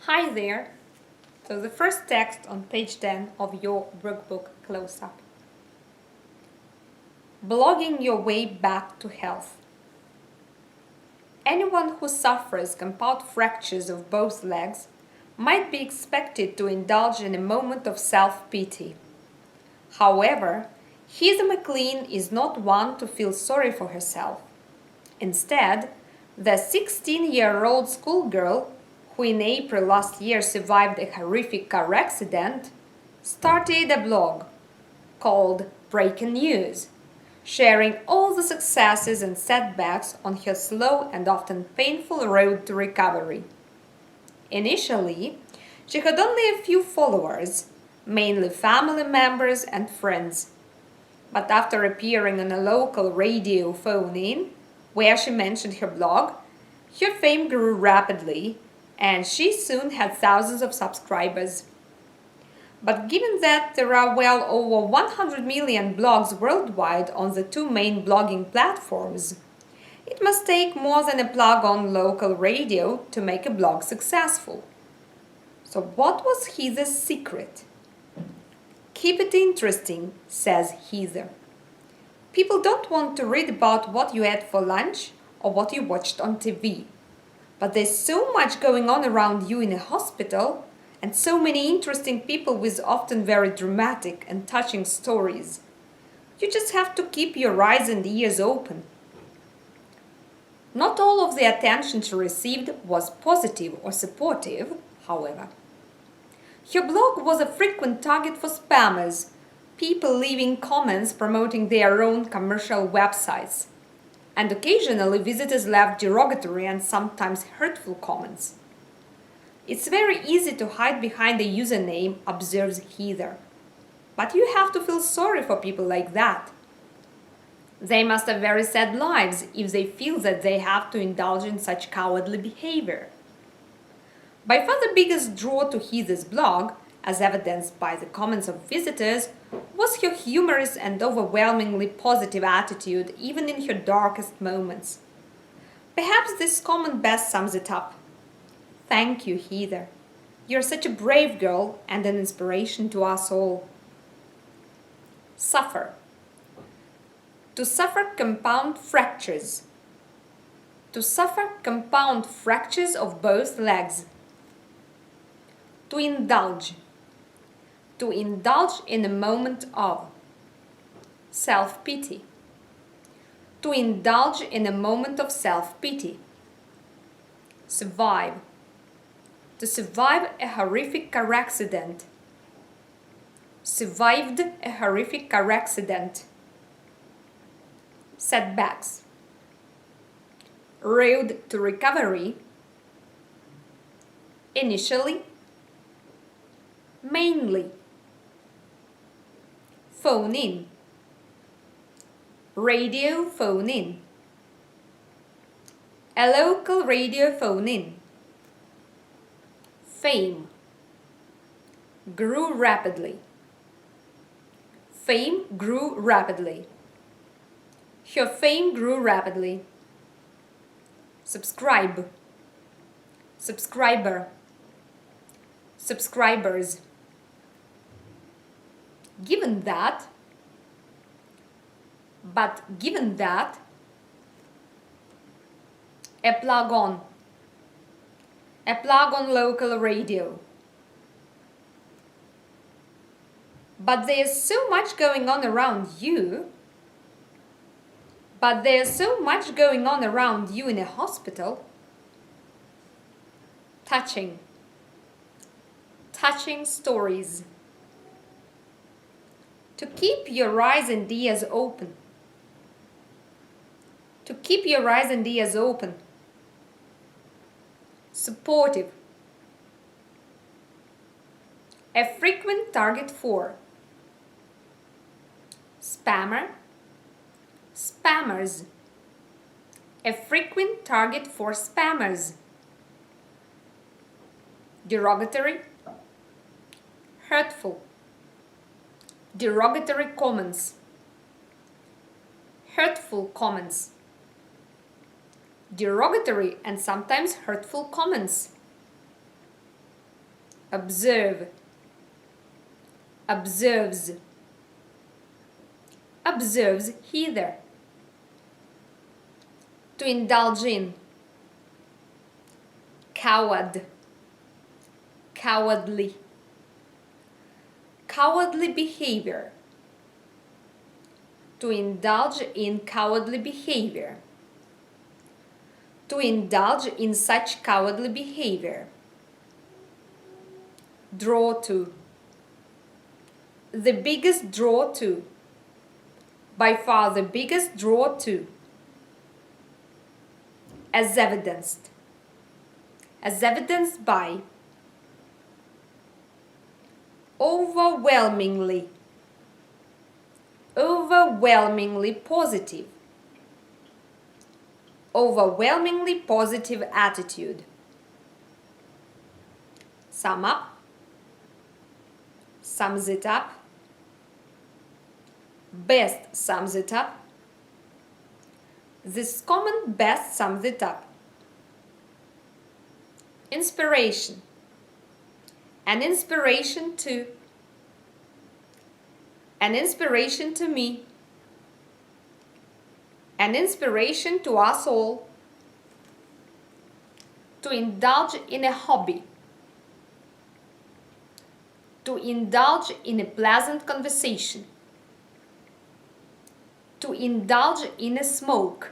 Hi there! So the first text on page 10 of your workbook close-up. Blogging your way back to health. Anyone who suffers compound fractures of both legs might be expected to indulge in a moment of self-pity. However, Heather McLean is not one to feel sorry for herself. Instead, the 16-year-old schoolgirl who in April last year survived a horrific car accident, started a blog called Breaking News, sharing all the successes and setbacks on her slow and often painful road to recovery. Initially, she had only a few followers, mainly family members and friends. But after appearing on a local radio phone-in, where she mentioned her blog, her fame grew rapidly, and she soon had thousands of subscribers. But given that there are well over 100 million blogs worldwide on the two main blogging platforms, it must take more than a plug on local radio to make a blog successful. So what was Heather's secret? Keep it interesting, says Heather. People don't want to read about what you ate for lunch or what you watched on TV. But there's so much going on around you in a hospital, and so many interesting people with often very dramatic and touching stories. You just have to keep your eyes and ears open. Not all of the attention she received was positive or supportive, however. Her blog was a frequent target for spammers, people leaving comments promoting their own commercial websites. And occasionally visitors left derogatory and sometimes hurtful comments. It's very easy to hide behind the username, observes Heather. But you have to feel sorry for people like that. They must have very sad lives if they feel that they have to indulge in such cowardly behavior. By far the biggest draw to Heather's blog, as evidenced by the comments of visitors, was her humorous and overwhelmingly positive attitude even in her darkest moments. Perhaps this comment best sums it up. Thank you, Heather. You're such a brave girl and an inspiration to us all. Suffer. To suffer compound fractures. To suffer compound fractures of both legs. To indulge. To indulge in a moment of self-pity. To indulge in a moment of self-pity. Survive. To survive a horrific car accident. Survived a horrific car accident. Setbacks. Road to recovery. Initially. Mainly. Phone in. Radio phone in. A local radio phone in. Fame. Grew rapidly. Fame grew rapidly. Her fame grew rapidly. Subscribe. Subscriber. Subscribers. Given that, a plug on local radio. But there's so much going on around you. In a hospital. Touching stories. To keep your eyes and ears open. Supportive. A frequent target for. Spammer. Spammers. A frequent target for spammers. Derogatory. Hurtful. Derogatory comments. Hurtful comments. Derogatory and sometimes hurtful comments. observe, observes, observes hither, to indulge in, coward, cowardly, cowardly behavior, to indulge in cowardly behavior, to indulge in such cowardly behavior, draw to, the biggest draw to, by far the biggest draw to, as evidenced by, overwhelmingly, overwhelmingly positive, overwhelmingly positive attitude. Sum up, sums it up, best sums it up, this comment best sums it up. Inspiration, an inspiration to, an inspiration to me, an inspiration to us all, to indulge in a hobby, to indulge in a pleasant conversation, to indulge in a smoke,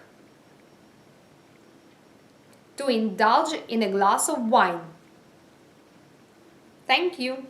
to indulge in a glass of wine. Thank you.